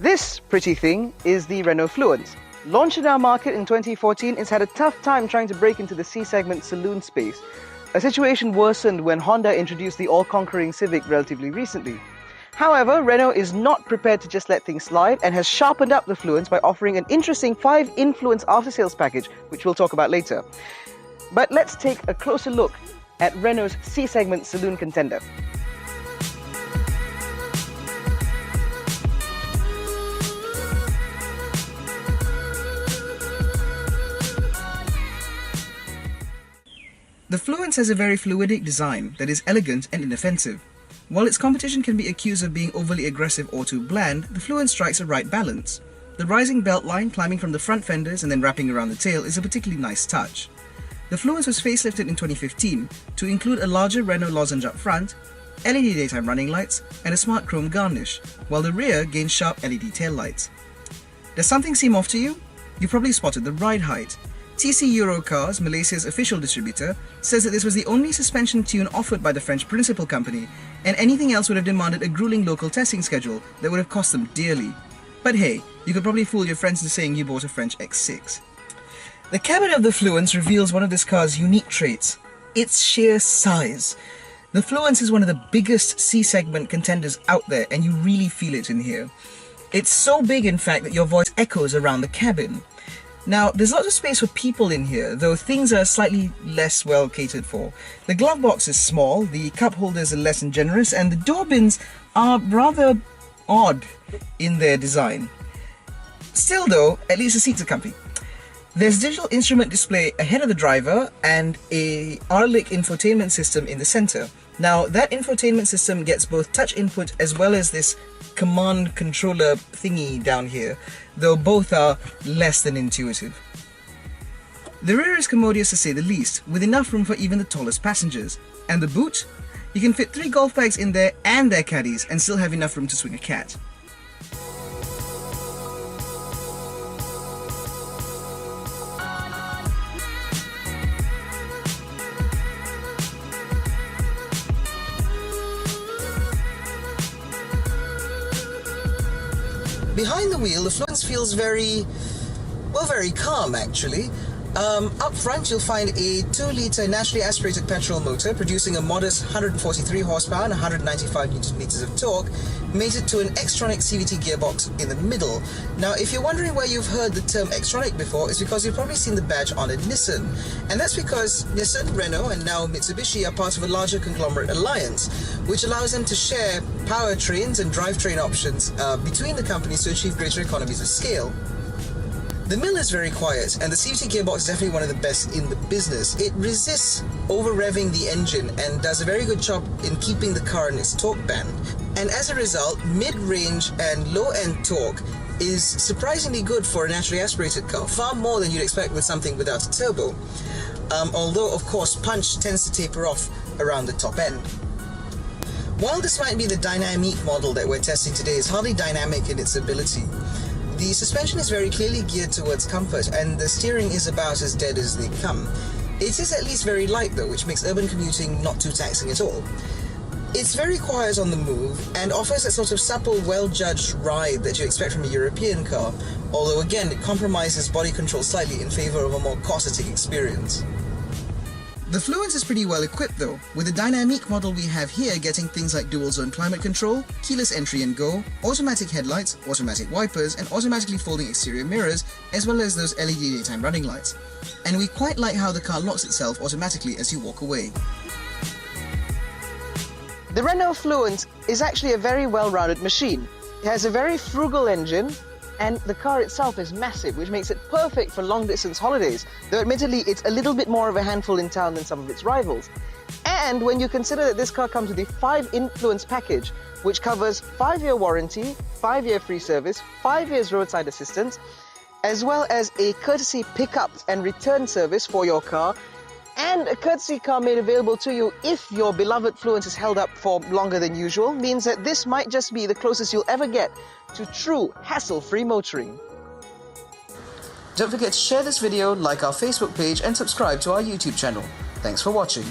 This pretty thing is the Renault Fluence. Launched in our market in 2014, it's had a tough time trying to break into the C-segment saloon space. A situation worsened when Honda introduced the all-conquering Civic relatively recently. However, Renault is not prepared to just let things slide and has sharpened up the Fluence by offering an interesting 5-influence after-sales package, which we'll talk about later. But let's take a closer look at Renault's C-segment saloon contender. The Fluence has a very fluidic design that is elegant and inoffensive. While its competition can be accused of being overly aggressive or too bland, the Fluence strikes a right balance. The rising belt line climbing from the front fenders and then wrapping around the tail is a particularly nice touch. The Fluence was facelifted in 2015 to include a larger Renault lozenge up front, LED daytime running lights, and a smart chrome garnish, while the rear gained sharp LED taillights. Does something seem off to you? You probably spotted the ride height. TC Eurocars, Malaysia's official distributor, says that this was the only suspension tune offered by the French principal company, and anything else would have demanded a grueling local testing schedule that would have cost them dearly. But hey, you could probably fool your friends into saying you bought a French X6. The cabin of the Fluence reveals one of this car's unique traits: its sheer size. The Fluence is one of the biggest C-segment contenders out there, and you really feel it in here. It's so big, in fact, that your voice echoes around the cabin. Now, there's lots of space for people in here, though things are slightly less well catered for. The glove box is small, the cup holders are less than generous, and the door bins are rather odd in their design. Still though, at least the seats are comfy. There's a digital instrument display ahead of the driver and a R-Lick infotainment system in the center. Now, that infotainment system gets both touch input as well as this command controller thingy down here, though both are less than intuitive. The rear is commodious to say the least, with enough room for even the tallest passengers. And the boot? You can fit 3 golf bags in there and their caddies and still have enough room to swing a cat. Behind the wheel, the Fluence feels very calm actually. Up front you'll find a 2-litre naturally aspirated petrol motor producing a modest 143 horsepower and 195 Nm of torque, mated to an Xtronic CVT gearbox in the middle. Now, if you're wondering where you've heard the term Xtronic before, it's because you've probably seen the badge on a Nissan. And that's because Nissan, Renault and now Mitsubishi are part of a larger conglomerate alliance, which allows them to share powertrains and drivetrain options between the companies to achieve greater economies of scale. The mill is very quiet, and the CVT gearbox is definitely one of the best in the business. It resists over-revving the engine and does a very good job in keeping the car in its torque band. And as a result, mid-range and low-end torque is surprisingly good for a naturally aspirated car, far more than you'd expect with something without a turbo. Although, of course, punch tends to taper off around the top end. While this might be the dynamic model that we're testing today, it's hardly dynamic in its ability. The suspension is very clearly geared towards comfort, and the steering is about as dead as they come. It is at least very light though, which makes urban commuting not too taxing at all. It's very quiet on the move and offers that sort of supple, well-judged ride that you expect from a European car, although again it compromises body control slightly in favour of a more cossetic experience. The Fluence is pretty well equipped though, with the dynamic model we have here getting things like dual zone climate control, keyless entry and go, automatic headlights, automatic wipers and automatically folding exterior mirrors, as well as those LED daytime running lights. And we quite like how the car locks itself automatically as you walk away. The Renault Fluence is actually a very well-rounded machine. It has a very frugal engine, and the car itself is massive, which makes it perfect for long-distance holidays, though admittedly it's a little bit more of a handful in town than some of its rivals. And when you consider that this car comes with the 5-influence package, which covers 5-year warranty, 5-year free service, 5 years roadside assistance, as well as a courtesy pickup and return service for your car, and a courtesy car made available to you if your beloved Fluence is held up for longer than usual, means that this might just be the closest you'll ever get to true hassle-free motoring. Don't forget to share this video, like our Facebook page and subscribe to our YouTube channel. Thanks for watching.